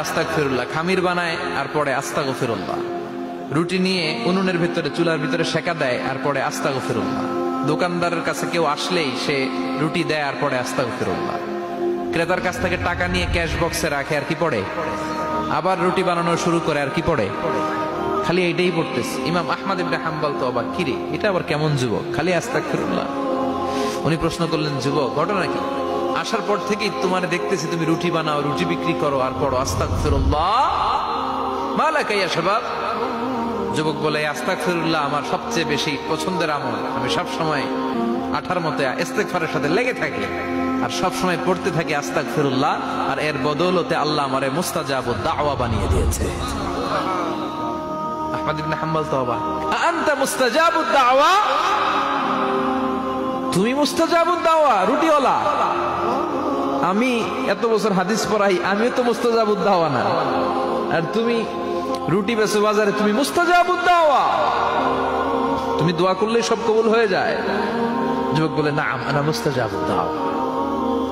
আস্তাগফিরুল্লাহ, খামির বানায় আর পরে আস্তাগফিরুল্লাহ, রুটি নিয়ে উনুনের ভিতরে চুলার ভিতরে সেকা দেয় আর পরে আস্তাগফিরুল্লাহ, দোকানদারের কাছে কেউ আসলেই সে রুটি দেয় আর পরে আস্তাগফিরুল্লাহ, ক্রেতার কাছ থেকে টাকা নিয়ে ক্যাশ বক্সে রাখে আর কি পড়ে, আবার রুটি বানানো শুরু করে আর কি পড়ে, খালি এইটাই পড়তেছে। ইমাম আহমদ ইবনে হাম্বল তো অবাক, কিরে এটা আবার কেমন যুবক, খালি আস্তাগফিরুল্লাহ। উনি প্রশ্ন করলেন, যুবক ঘটনা কি? আসার পর থেকেই তোমার দেখতেছি তুমি রুটি বানাও, রুটি বিক্রি করো আর পড়ো আস্তাগফিরুল্লাহ, মালাকা ইয়া শাবাব। যুবক বলে, আস্তাগফিরুল্লাহ আমার সবচেয়ে বেশি পছন্দের আমল, আমি সব সময় আঠার মতো ইস্তেগফারের সাথে লেগে থাকি আর সব সময় পড়তে থাকি আস্তাগফিরুল্লাহ, আর এর বদৌলতে আল্লাহ আমারে মুস্তাজাবুদ দাওয়া বানিয়ে দিয়েছে। আহমদ ইবনে হাম্বল তো অবাক, আনতা মুস্তাজাবুদ দাওয়া, তুমি মুস্তাজাবুদ দাওয়া, রুটিওয়ালা। আমি এত বছর হাদিস পড়াই, আমিও তো মুস্তাজাবুদ দাওয়া না, আর তুমি রুটি বেচো বাজারে, তুমি মুস্তাজাবুদ দাওয়া, তুমি দোয়া করলেই সব কবুল হয়ে যায়। যুবক বলে, না আনা মুস্তাজাবুদ দাওয়া,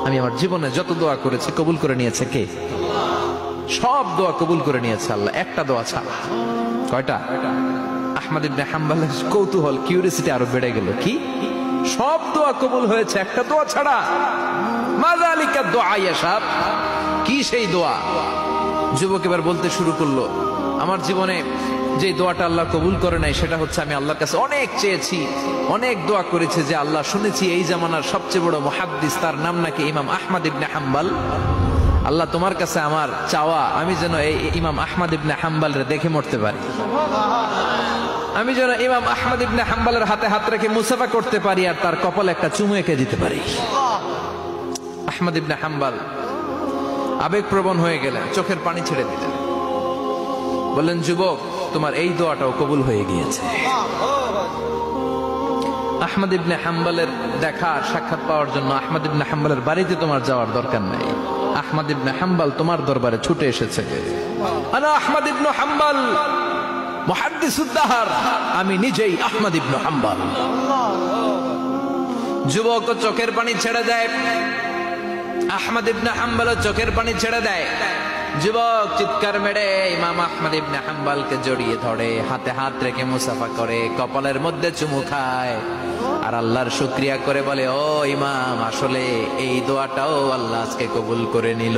আমি আমার জীবনে যত দোয়া করেছি কবুল করে নিয়েছে কে? সব দোয়া কবুল করে নিয়েছে আল্লাহ, একটা দোয়া ছাড়া। কয়টা? আহমদ ইবনে হাম্বলের কৌতূহল, কিউরিয়াসিটি আরো বেড়ে গেল, কি সব দোয়া কবুল হয়েছে একটা দোয়া ছাড়া? মাযালিকা দোয়া ইয়া শাব, কি সেই দোয়া? যুবক এবার বলতে শুরু করলো, আমার জীবনে যে দোয়াটা আল্লাহ কবুল করে নাই সেটা হচ্ছে, আমি আল্লাহর কাছে অনেক চেয়েছি, অনেক দোয়া করেছে যে আল্লাহ, শুনেছি এই জামানার সবচেয়ে বড় মুহাদ্দিস, তার নাম নাকি ইমাম আহমদ ইবনে হাম্বল, আল্লাহ তোমার কাছে আমার চাওয়া, আমি যেন এই ইমাম আহমদ ইবনে হাম্বলের দেখে মরতে পারি, আমি যেন ইমাম আহমদ ইবনে হাম্বলের হাতে হাত রেখে মুসাফা করতে পারি আর তার কপালে একটা চুমু এঁকে দিতে পারি। আহমদ ইবনে হাম্বল আবেগপ্রবণ হয়ে গেলেন, চোখের পানি ছেড়ে দিলেন, বললেন, যুবক তোমার এই দোয়াটাও কবুল হয়ে গিয়েছে। আহমদ ইবনে হাম্বলের দেখা সাক্ষাৎ পাওয়ার জন্য আহমদ ইবনে হাম্বলের বাড়িতে তোমার যাওয়ার দরকার নাই, আহমদ ইবনে হাম্বল তোমার দরবারে ছুটে এসেছে। আনা আহমদ ইবনে হাম্বল মুহাদ্দিসুদ দাহর, আমি নিজেই আহমদ ইবনে হাম্বল। যুবক চোখের পানি ছেড়ে দেয়, আহমদ ইবনে হাম্বল চোখের পানি ছেড়ে দেয়। যুবক চিৎকার মেরে ইমাম আহমদ ইবনে হাম্বলকে জড়িয়ে ধরে, হাতে হাত রেখে মুসাফা করে, কপালের মধ্যে চুমু খায় আর আল্লাহর শুকরিয়া করে বলে, ও ইমাম, আসলে এই দোয়াটাও আল্লাহ আজকে কবুল করে নিল।